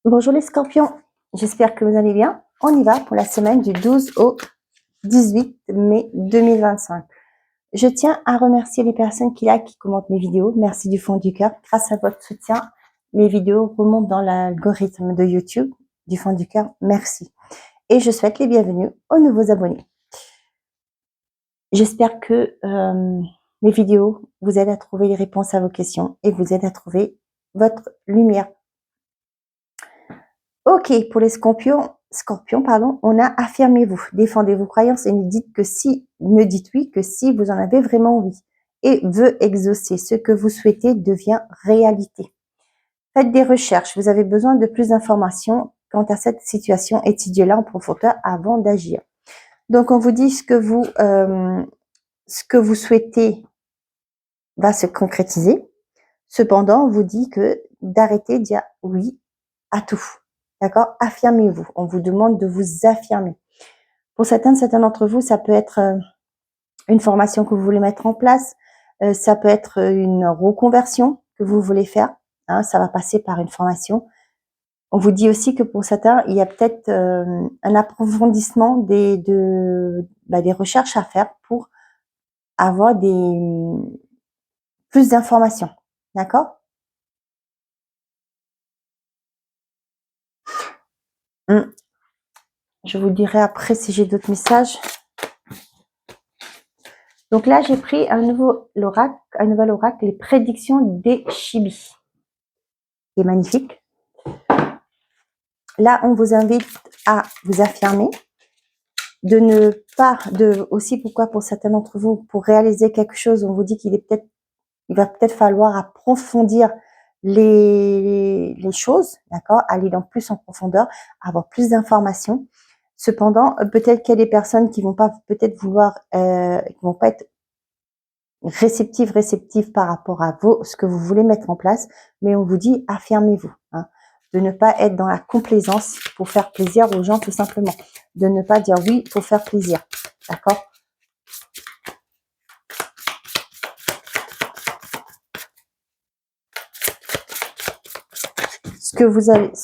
Bonjour les scorpions, j'espère que vous allez bien. On y va pour la semaine du 12 au 18 mai 2025. Je tiens à remercier les personnes qui likent, qui commentent mes vidéos. Merci du fond du cœur. Grâce à votre soutien, mes vidéos remontent dans l'algorithme de YouTube. Du fond du cœur, merci. Et je souhaite les bienvenus aux nouveaux abonnés. J'espère que mes vidéos vous aident à trouver les réponses à vos questions et vous aident à trouver votre lumière. Ok, pour les scorpions, on a affirmez-vous, défendez vos croyances et ne dites oui que si vous en avez vraiment envie. Et veut exaucer ce que vous souhaitez devient réalité. Faites des recherches, vous avez besoin de plus d'informations quant à cette situation, étudiez-la en profondeur avant d'agir. Donc on vous dit ce que vous souhaitez va se concrétiser. Cependant, on vous dit que d'arrêter de dire oui à tout. D'accord? Affirmez-vous. On vous demande de vous affirmer. Pour certains d'entre vous, ça peut être une formation que vous voulez mettre en place. Ça peut être une reconversion que vous voulez faire. Hein, ça va passer par une formation. On vous dit aussi que pour certains, il y a peut-être un approfondissement des recherches à faire pour avoir plus d'informations. D'accord? Je vous dirai après si j'ai d'autres messages. Donc là, j'ai pris un nouvel oracle, les prédictions des Chibi, qui est magnifique. Là, on vous invite à vous affirmer, aussi pourquoi pour certains d'entre vous, pour réaliser quelque chose, on vous dit il va peut-être falloir approfondir les choses, d'accord, aller dans plus en profondeur, avoir plus d'informations. Cependant, peut-être qu'il y a des personnes qui vont pas peut-être vouloir, qui vont pas être réceptive par rapport à ce que vous voulez mettre en place, mais on vous dit affirmez-vous, hein, de ne pas être dans la complaisance pour faire plaisir aux gens tout simplement, de ne pas dire oui pour faire plaisir, d'accord? Ce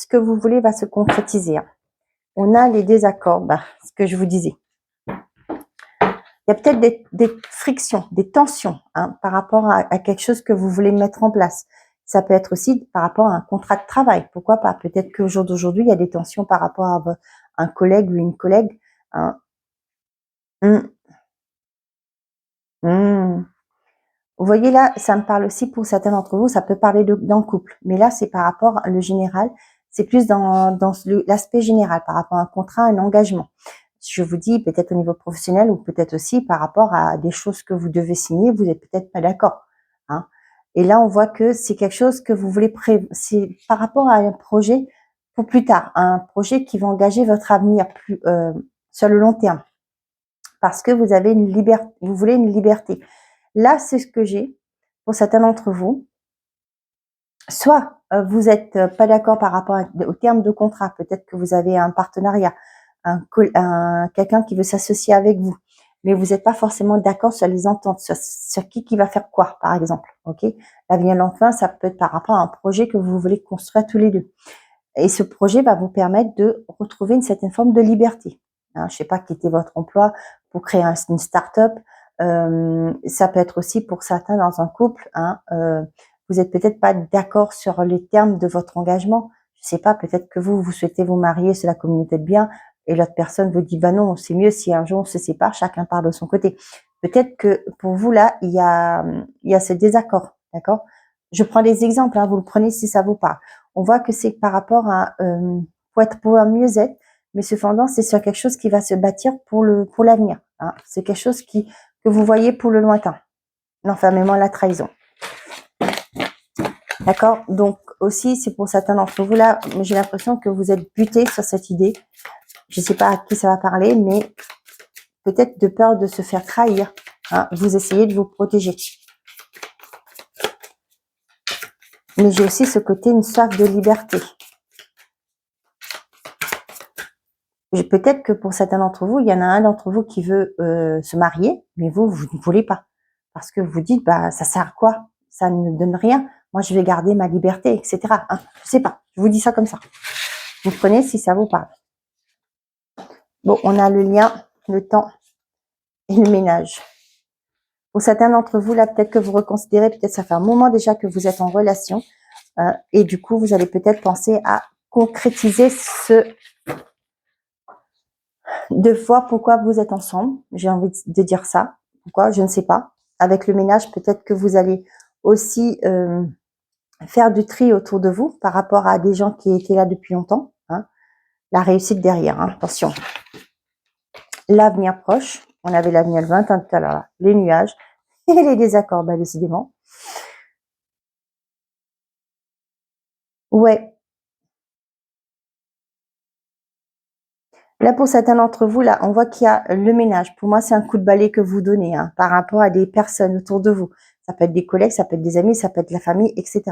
que vous voulez va se concrétiser. Hein. On a les désaccords, ce que je vous disais. Il y a peut-être des frictions, des tensions hein, par rapport à quelque chose que vous voulez mettre en place. Ça peut être aussi par rapport à un contrat de travail. Pourquoi pas? Peut-être qu'au jour d'aujourd'hui, il y a des tensions par rapport à un collègue ou une collègue. Hein. Vous voyez là, ça me parle aussi pour certains d'entre vous, ça peut parler dans le couple. Mais là, c'est par rapport au général. C'est plus dans l'aspect général, par rapport à un contrat, un engagement. Je vous dis peut-être au niveau professionnel ou peut-être aussi par rapport à des choses que vous devez signer, vous n'êtes peut-être pas d'accord. Hein. Et là, on voit que c'est quelque chose que vous voulez c'est par rapport à un projet pour plus tard, un projet qui va engager votre avenir sur le long terme. Parce que vous avez vous voulez une liberté. Là, c'est ce que j'ai pour certains d'entre vous. Soit vous n'êtes pas d'accord par rapport au terme de contrat, peut-être que vous avez un partenariat, quelqu'un qui veut s'associer avec vous, mais vous n'êtes pas forcément d'accord sur les ententes, sur qui va faire quoi, par exemple. Ok, l'avenir l'enfant, ça peut être par rapport à un projet que vous voulez construire tous les deux. Et ce projet va vous permettre de retrouver une certaine forme de liberté. Hein, je sais pas, quitter votre emploi pour créer une start-up. Ça peut être aussi pour certains dans un couple. Hein, vous êtes peut-être pas d'accord sur les termes de votre engagement. Je sais pas, peut-être que vous souhaitez vous marier sur la communauté de biens et l'autre personne vous dit bah non, c'est mieux si un jour on se sépare, chacun part de son côté. Peut-être que pour vous là, il y a ce désaccord, d'accord? Je prends des exemples, hein, vous le prenez si ça vous parle. On voit que c'est par rapport à pour un mieux-être, mais cependant c'est sur quelque chose qui va se bâtir pour l'avenir. Hein. C'est quelque chose que vous voyez pour le lointain. L'enfermement, la trahison. D'accord? Donc aussi, c'est pour certains d'entre vous là, j'ai l'impression que vous êtes butés sur cette idée. Je ne sais pas à qui ça va parler, mais peut-être de peur de se faire trahir. Hein. Vous essayez de vous protéger. Mais j'ai aussi ce côté, une soif de liberté. Peut-être que pour certains d'entre vous, il y en a un d'entre vous qui veut se marier, mais vous ne voulez pas. Parce que vous dites, bah, ça sert à quoi? Ça ne donne rien. Moi, je vais garder ma liberté, etc. Hein, je sais pas. Je vous dis ça comme ça. Vous prenez si ça vous parle. Bon, on a le lien, le temps et le ménage. Pour certains d'entre vous, là, peut-être que vous reconsidérez, peut-être ça fait un moment déjà que vous êtes en relation. Et du coup, vous allez peut-être penser à concrétiser de voir pourquoi vous êtes ensemble. J'ai envie de dire ça. Pourquoi? Je ne sais pas. Avec le ménage, peut-être que vous allez aussi faire du tri autour de vous par rapport à des gens qui étaient là depuis longtemps. Hein. La réussite derrière, hein. Attention. L'avenir proche. On avait l'avenir le 21 tout à l'heure. Les nuages et les désaccords, bah, décidément. Ouais. Là, pour certains d'entre vous, là, on voit qu'il y a le ménage. Pour moi, c'est un coup de balai que vous donnez hein, par rapport à des personnes autour de vous. Ça peut être des collègues, ça peut être des amis, ça peut être la famille, etc.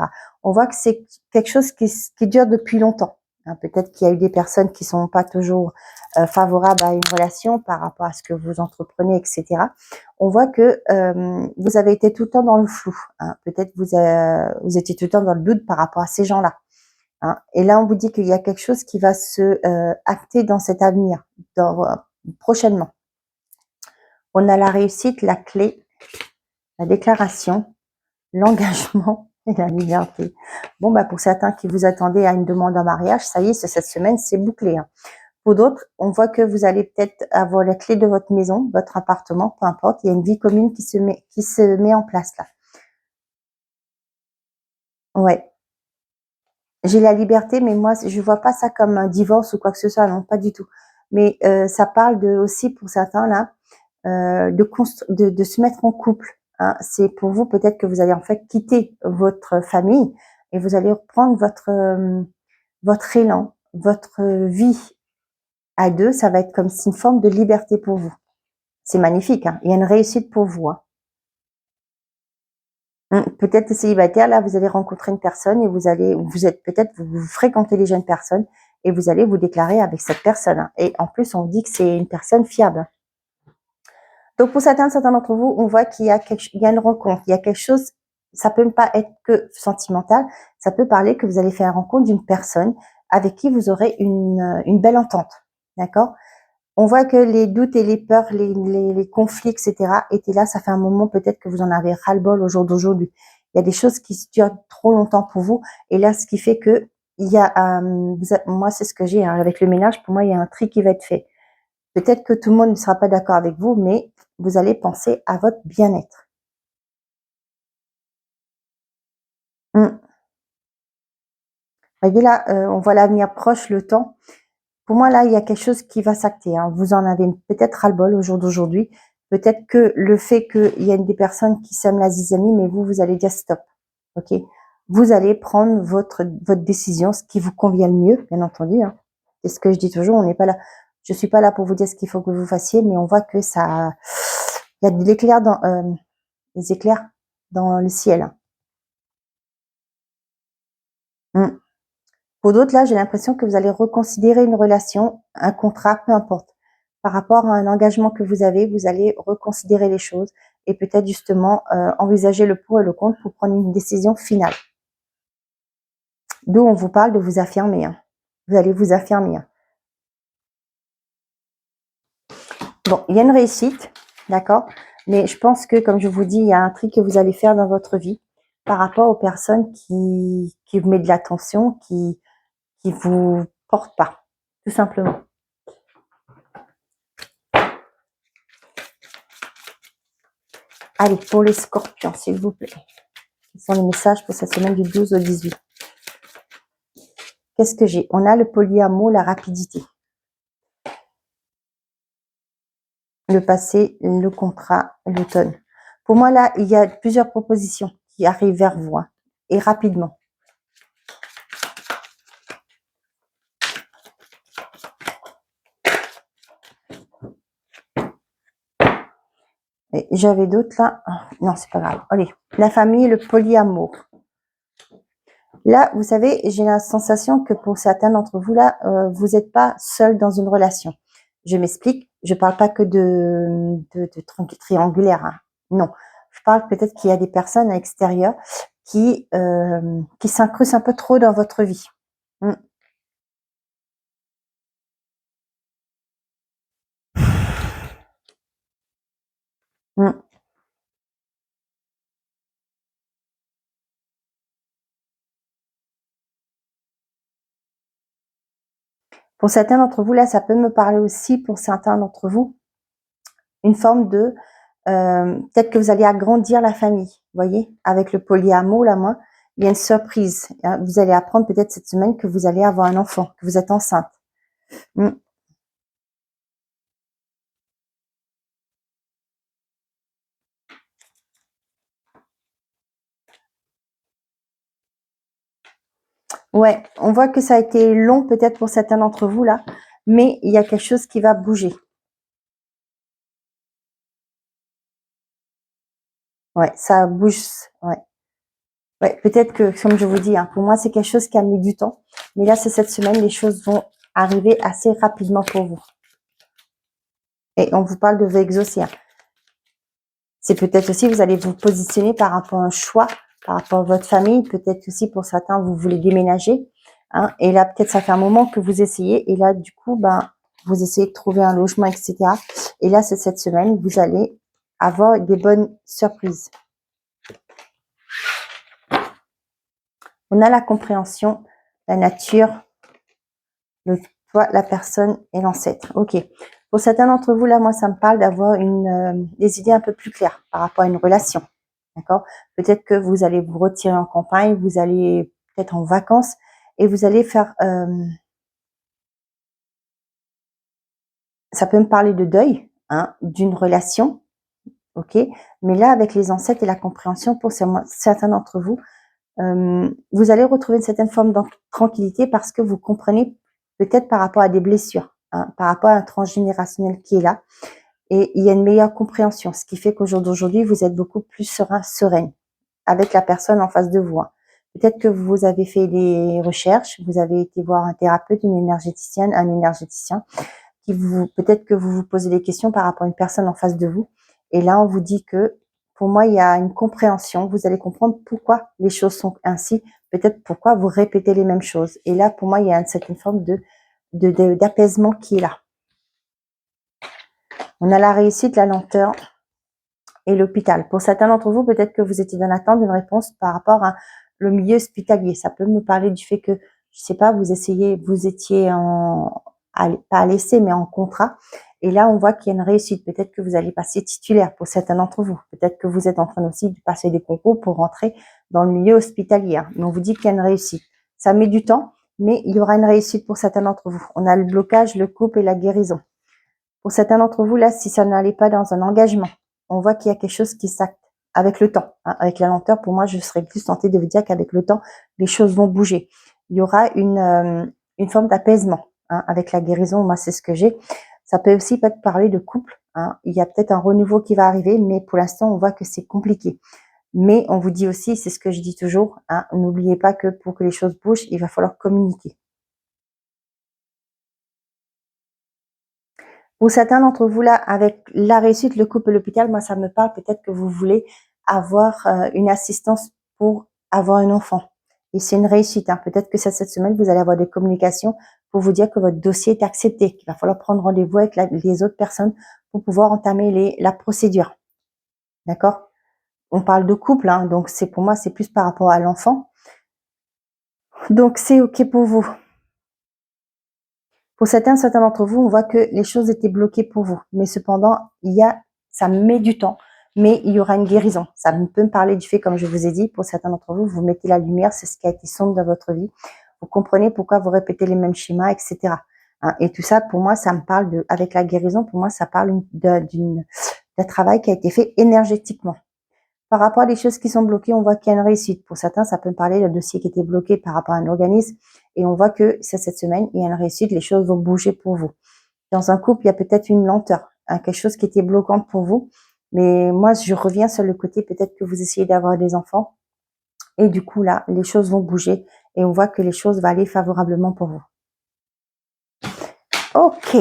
On voit que c'est quelque chose qui dure depuis longtemps. Hein, peut-être qu'il y a eu des personnes qui sont pas toujours favorables à une relation par rapport à ce que vous entreprenez, etc. On voit que vous avez été tout le temps dans le flou. Hein. Peut-être vous étiez tout le temps dans le doute par rapport à ces gens-là. Hein. Et là, on vous dit qu'il y a quelque chose qui va se acter dans cet avenir, prochainement. On a la réussite, la clé, la déclaration, l'engagement et la liberté. Bon, bah pour certains qui vous attendaient à une demande en mariage, ça y est, cette semaine, c'est bouclé. Hein. Pour d'autres, on voit que vous allez peut-être avoir la clé de votre maison, votre appartement, peu importe. Il y a une vie commune qui se met en place là. Ouais. J'ai la liberté, mais moi, je vois pas ça comme un divorce ou quoi que ce soit, non, pas du tout. Mais ça parle de aussi pour certains là, de se mettre en couple. Hein. C'est pour vous peut-être que vous allez en fait quitter votre famille et vous allez reprendre votre élan, votre vie à deux. Ça va être comme une forme de liberté pour vous. C'est magnifique. Hein. Il y a une réussite pour vous. Hein. Peut-être célibataire, là, vous allez rencontrer une personne et vous êtes peut-être, vous fréquentez les jeunes personnes et vous allez vous déclarer avec cette personne. Hein. Et en plus, on dit que c'est une personne fiable. Donc, pour certains d'entre vous, on voit qu'il y a une rencontre, il y a quelque chose, ça peut pas être que sentimental, ça peut parler que vous allez faire la rencontre d'une personne avec qui vous aurez une belle entente. D'accord? On voit que les doutes et les peurs, les conflits, etc. étaient là. Ça fait un moment peut-être que vous en avez ras-le-bol au jour d'aujourd'hui. Il y a des choses qui se durent trop longtemps pour vous. Et là, ce qui fait que il y a, moi, c'est ce que j'ai hein, avec le ménage. Pour moi, il y a un tri qui va être fait. Peut-être que tout le monde ne sera pas d'accord avec vous, mais vous allez penser à votre bien-être. Vous voyez là, on voit l'avenir proche, le temps. Pour moi, là, il y a quelque chose qui va s'acter. Hein. Vous en avez peut-être ras-le-bol au jour d'aujourd'hui. Peut-être que le fait qu'il y a des personnes qui sèment la zizanie, mais vous allez dire stop. Ok. Vous allez prendre votre décision, ce qui vous convient le mieux, bien entendu. Hein. C'est ce que je dis toujours. On n'est pas là. Je suis pas là pour vous dire ce qu'il faut que vous fassiez, mais on voit que ça, il y a de l'éclair des éclairs dans le ciel. Mmh. Pour d'autres, là, j'ai l'impression que vous allez reconsidérer une relation, un contrat, peu importe. Par rapport à un engagement que vous avez, vous allez reconsidérer les choses et peut-être justement envisager le pour et le contre pour prendre une décision finale. D'où on vous parle de vous affirmer. Hein. Vous allez vous affirmer. Hein. Bon, il y a une réussite, d'accord? Mais je pense que, comme je vous dis, il y a un tri que vous allez faire dans votre vie par rapport aux personnes qui vous mettent de l'attention, qui vous portent pas, tout simplement. Allez, pour les scorpions, s'il vous plaît. Quels sont les messages pour cette semaine du 12 au 18? Qu'est-ce que j'ai? On a le polyamour, la rapidité. Le passé, le contrat, l'automne. Pour moi, là, il y a plusieurs propositions qui arrivent vers vous, hein, et rapidement. J'avais d'autres là. Non, c'est pas grave. Allez, la famille, le polyamour. Là, vous savez, j'ai la sensation que pour certains d'entre vous, là, vous n'êtes pas seul dans une relation. Je m'explique. Je parle pas que de triangulaire. Hein. Non. Je parle peut-être qu'il y a des personnes à l'extérieur qui s'incrustent un peu trop dans votre vie. Mm. Pour certains d'entre vous, là, ça peut me parler aussi, pour certains d'entre vous, une forme de, peut-être que vous allez agrandir la famille, vous voyez, avec le polyamour, là, moi, il y a une surprise. Hein. Vous allez apprendre peut-être cette semaine que vous allez avoir un enfant, que vous êtes enceinte. Mm. Ouais, on voit que ça a été long peut-être pour certains d'entre vous, là, mais il y a quelque chose qui va bouger. Ouais, ça bouge. Ouais. Ouais, peut-être que, comme je vous dis, hein, pour moi, c'est quelque chose qui a mis du temps. Mais là, c'est cette semaine, les choses vont arriver assez rapidement pour vous. Et on vous parle de vous exaucer. Hein. C'est peut-être aussi, vous allez vous positionner par rapport à un choix, par rapport à votre famille. Peut-être aussi, pour certains, vous voulez déménager. Hein, et là, peut-être, ça fait un moment que vous essayez. Et là, du coup, ben, vous essayez de trouver un logement, etc. Et là, c'est cette semaine, vous allez avoir des bonnes surprises. On a la compréhension, la nature, le toi, la personne et l'ancêtre. Ok. Pour certains d'entre vous, là, moi, ça me parle d'avoir des idées un peu plus claires par rapport à une relation. D'accord? Peut-être que vous allez vous retirer en campagne, vous allez peut-être en vacances et vous allez faire. Ça peut me parler de deuil, hein, d'une relation. Ok. Mais là, avec les ancêtres et la compréhension, pour certains d'entre vous, vous allez retrouver une certaine forme de tranquillité parce que vous comprenez peut-être par rapport à des blessures, hein, par rapport à un transgénérationnel qui est là. Et il y a une meilleure compréhension, ce qui fait qu'au jour d'aujourd'hui, vous êtes beaucoup plus sereine avec la personne en face de vous. Hein. Peut-être que vous avez fait des recherches, vous avez été voir un thérapeute, une énergéticienne, un énergéticien, peut-être que vous vous posez des questions par rapport à une personne en face de vous. Et là, on vous dit que, pour moi, il y a une compréhension. Vous allez comprendre pourquoi les choses sont ainsi. Peut-être pourquoi vous répétez les mêmes choses. Et là, pour moi, il y a une certaine forme d'apaisement qui est là. On a la réussite, la lenteur et l'hôpital. Pour certains d'entre vous, peut-être que vous étiez dans l'attente d'une réponse par rapport à le milieu hospitalier. Ça peut me parler du fait que, je sais pas, vous étiez pas à l'essai, mais en contrat. Et là, on voit qu'il y a une réussite. Peut-être que vous allez passer titulaire pour certains d'entre vous. Peut-être que vous êtes en train aussi de passer des concours pour rentrer dans le milieu hospitalier. Mais on vous dit qu'il y a une réussite. Ça met du temps, mais il y aura une réussite pour certains d'entre vous. On a le blocage, le couple et la guérison. Pour certains d'entre vous, là, si ça n'allait pas dans un engagement, on voit qu'il y a quelque chose qui s'acte avec le temps. Hein. Avec la lenteur, pour moi, je serais plus tentée de vous dire qu'avec le temps, les choses vont bouger. Il y aura une forme d'apaisement. Hein. Avec la guérison, moi, c'est ce que j'ai. Ça peut aussi peut-être parler de couple. Hein. Il y a peut-être un renouveau qui va arriver, mais pour l'instant, on voit que c'est compliqué. Mais on vous dit aussi, c'est ce que je dis toujours, hein, n'oubliez pas que pour que les choses bougent, il va falloir communiquer. Pour certains d'entre vous là, avec la réussite, le couple et l'hôpital, moi ça me parle peut-être que vous voulez avoir une assistance pour avoir un enfant. Et c'est une réussite. Hein. Peut-être que cette semaine, vous allez avoir des communications pour vous dire que votre dossier est accepté, qu'il va falloir prendre rendez-vous avec les autres personnes pour pouvoir entamer la procédure. D'accord? On parle de couple, hein, donc c'est pour moi, c'est plus par rapport à l'enfant. Donc c'est OK pour vous. Pour certains d'entre vous, on voit que les choses étaient bloquées pour vous. Mais cependant, ça met du temps, mais il y aura une guérison. Ça peut me parler du fait, comme je vous ai dit, pour certains d'entre vous, vous mettez la lumière, c'est ce qui a été sombre dans votre vie. Vous comprenez pourquoi vous répétez les mêmes schémas, etc. Hein, et tout ça, pour moi, ça me parle avec la guérison, pour moi, ça parle d'un travail qui a été fait énergétiquement. Par rapport à des choses qui sont bloquées, on voit qu'il y a une réussite. Pour certains, ça peut me parler d'un dossier qui était bloqué par rapport à un organisme. Et on voit que c'est cette semaine, il y a une réussite, les choses vont bouger pour vous. Dans un couple, il y a peut-être une lenteur, hein, quelque chose qui était bloquant pour vous. Mais moi, je reviens sur le côté, peut-être que vous essayez d'avoir des enfants. Et du coup, là, les choses vont bouger. Et on voit que les choses vont aller favorablement pour vous. Ok,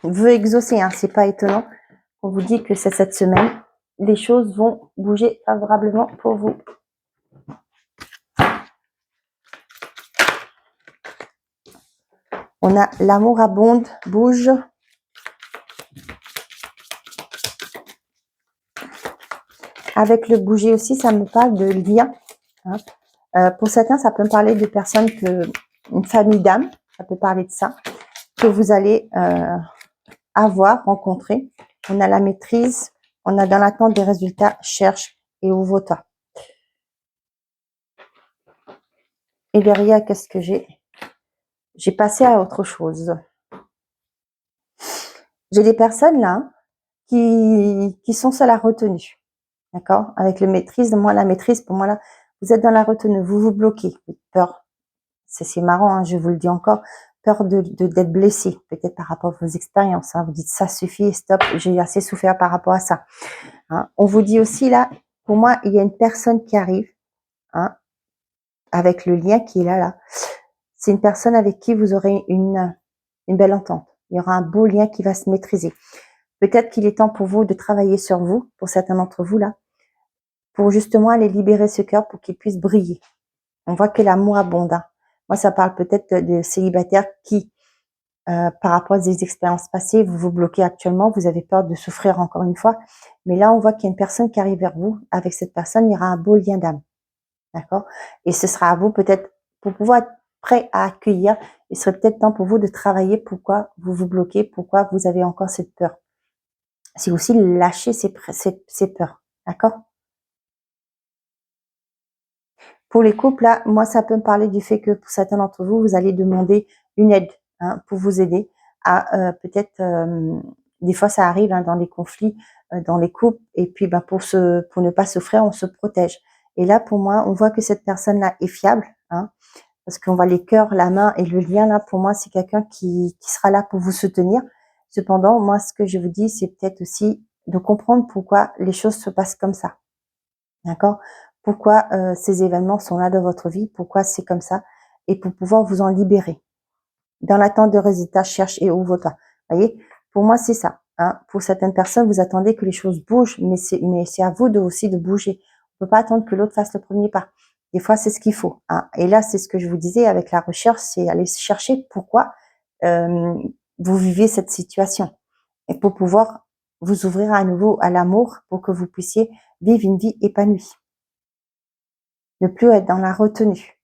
vœu exaucé, hein, c'est pas étonnant. On vous dit que c'est cette semaine, les choses vont bouger favorablement pour vous. On a l'amour abonde, bouge. Avec le bouger aussi, ça me parle de lien. Hein. Pour certains, ça peut me parler de personnes une famille d'âmes, ça peut parler de ça, que vous allez avoir, rencontrer. On a la maîtrise, on a dans l'attente des résultats, cherche et ouvre-toi. Et derrière, qu'est-ce que j'ai? J'ai passé à autre chose. J'ai des personnes là qui sont sur la retenue. D'accord? Avec le maîtrise, moi, la maîtrise, pour moi, là, vous êtes dans la retenue, vous vous bloquez. Peur, c'est marrant, hein, je vous le dis encore, peur d'être blessé, peut-être par rapport à vos expériences. Hein. Vous dites, ça suffit, stop, j'ai assez souffert par rapport à ça. Hein. On vous dit aussi, là, pour moi, il y a une personne qui arrive, hein, avec le lien qui est là. C'est une personne avec qui vous aurez une belle entente. Il y aura un beau lien qui va se maîtriser. Peut-être qu'il est temps pour vous de travailler sur vous, pour certains d'entre vous là, pour justement aller libérer ce cœur pour qu'il puisse briller. On voit que l'amour abonde. Hein. Moi, ça parle peut-être de célibataires qui, par rapport à des expériences passées, vous vous bloquez actuellement, vous avez peur de souffrir encore une fois. Mais là, on voit qu'il y a une personne qui arrive vers vous. Avec cette personne, il y aura un beau lien d'âme. D'accord? Et ce sera à vous peut-être, pour pouvoir être prêt à accueillir, il serait peut-être temps pour vous de travailler pourquoi vous vous bloquez, pourquoi vous avez encore cette peur. C'est aussi lâcher ces peurs. D'accord? Pour les couples, là, moi, ça peut me parler du fait que pour certains d'entre vous, vous allez demander une aide, hein, pour vous aider à peut-être, des fois ça arrive, hein, dans les conflits, dans les couples, et puis pour ne pas souffrir, on se protège. Et là, pour moi, on voit que cette personne-là est fiable, hein, parce qu'on voit les cœurs, la main et le lien. Là, pour moi, c'est quelqu'un qui sera là pour vous soutenir. Cependant, moi, ce que je vous dis, c'est peut-être aussi de comprendre pourquoi les choses se passent comme ça. D'accord? Pourquoi ces événements sont là dans votre vie, pourquoi c'est comme ça, et pour pouvoir vous en libérer. Dans l'attente de résultats, cherche et ouvre-toi. Vous voyez? Pour moi, c'est ça. Hein. Pour certaines personnes, vous attendez que les choses bougent, mais c'est à vous aussi de bouger. On ne peut pas attendre que l'autre fasse le premier pas. Des fois, c'est ce qu'il faut. Hein. Et là, c'est ce que je vous disais avec la recherche, c'est aller chercher pourquoi vous vivez cette situation. Et pour pouvoir vous ouvrir à nouveau à l'amour, pour que vous puissiez vivre une vie épanouie. Ne plus être dans la retenue.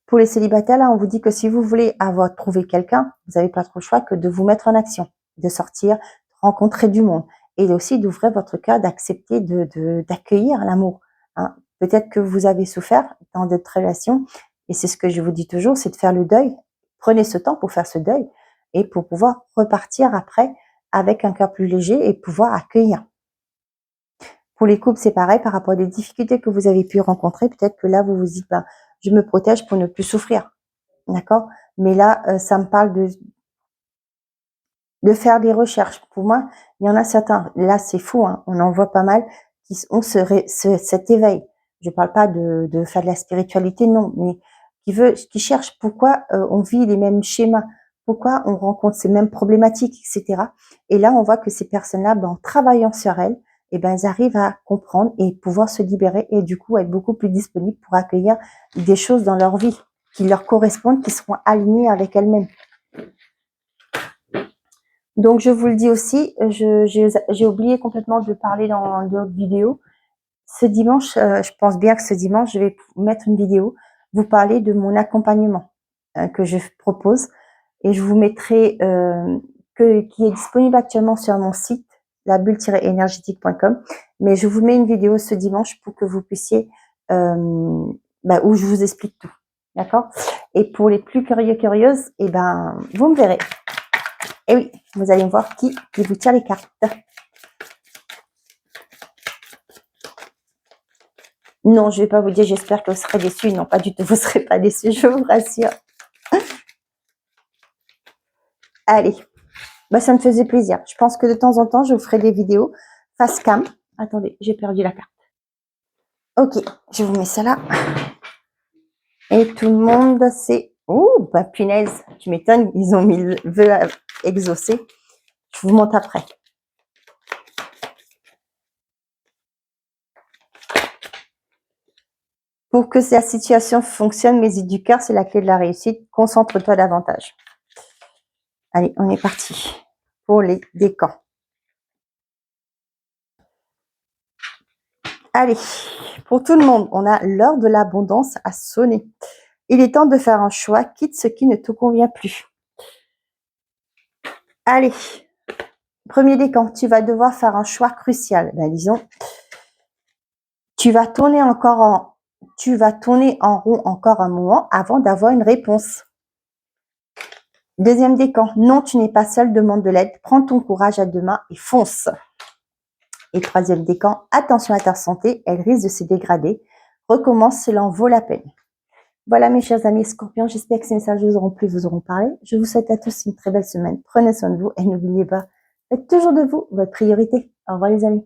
Pour les célibataires, là, on vous dit que si vous voulez trouver quelqu'un, vous n'avez pas trop le choix que de vous mettre en action, de sortir, de rencontrer du monde, et aussi d'ouvrir votre cœur, d'accepter d'accueillir l'amour. Hein. Peut-être que vous avez souffert dans cette relation, et c'est ce que je vous dis toujours, c'est de faire le deuil. Prenez ce temps pour faire ce deuil, et pour pouvoir repartir après avec un cœur plus léger et pouvoir accueillir. Pour les couples, c'est pareil par rapport à des difficultés que vous avez pu rencontrer. Peut-être que là, vous vous dites, je me protège pour ne plus souffrir. D'accord? Mais là, ça me parle de faire des recherches. Pour moi, il y en a certains, là, c'est fou, hein, on en voit pas mal, qui ont cet éveil. Je parle pas de faire de la spiritualité, non, mais qui cherchent pourquoi on vit les mêmes schémas, pourquoi on rencontre ces mêmes problématiques, etc. Et là, on voit que ces personnes-là, en travaillant sur elles, elles arrivent à comprendre et pouvoir se libérer et du coup être beaucoup plus disponibles pour accueillir des choses dans leur vie qui leur correspondent, qui seront alignées avec elles-mêmes. Donc, je vous le dis aussi, j'ai oublié complètement de parler dans d'autres vidéos. Ce dimanche, je pense bien que ce dimanche, je vais mettre une vidéo, vous parler de mon accompagnement que je propose. Et je vous mettrai, qui est disponible actuellement sur mon site, labulle-énergétique.com. Mais je vous mets une vidéo ce dimanche pour que vous puissiez, où je vous explique tout. D'accord? Et pour les plus curieuses, vous me verrez. Et oui, vous allez voir qui vous tire les cartes. Non, je vais pas vous dire, j'espère que vous serez déçus. Non, pas du tout, vous serez pas déçus, je vous rassure. Allez, ça me faisait plaisir. Je pense que de temps en temps, je vous ferai des vidéos face cam. Attendez, j'ai perdu la carte. Ok, je vous mets ça là. Et tout le monde, c'est... Oh, punaise, tu m'étonnes, ils ont mis le vœu exaucé. Je vous montre après. Pour que la situation fonctionne, mes idées du cœur, c'est la clé de la réussite. Concentre-toi davantage. Allez, on est parti. pour les décans. Allez, pour tout le monde, on a l'heure de l'abondance à sonner. Il est temps de faire un choix, quitte ce qui ne te convient plus. Allez, premier décan, tu vas devoir faire un choix crucial. Ben, disons, tu vas tourner en rond encore un moment avant d'avoir une réponse. Deuxième décan, non, tu n'es pas seul, demande de l'aide, prends ton courage à deux mains et fonce. Et troisième décan, attention à ta santé, elle risque de se dégrader. Recommence, cela en vaut la peine. Voilà mes chers amis Scorpions, j'espère que ces messages vous auront plu, vous auront parlé. Je vous souhaite à tous une très belle semaine. Prenez soin de vous et n'oubliez pas, faites toujours de vous votre priorité. Au revoir les amis.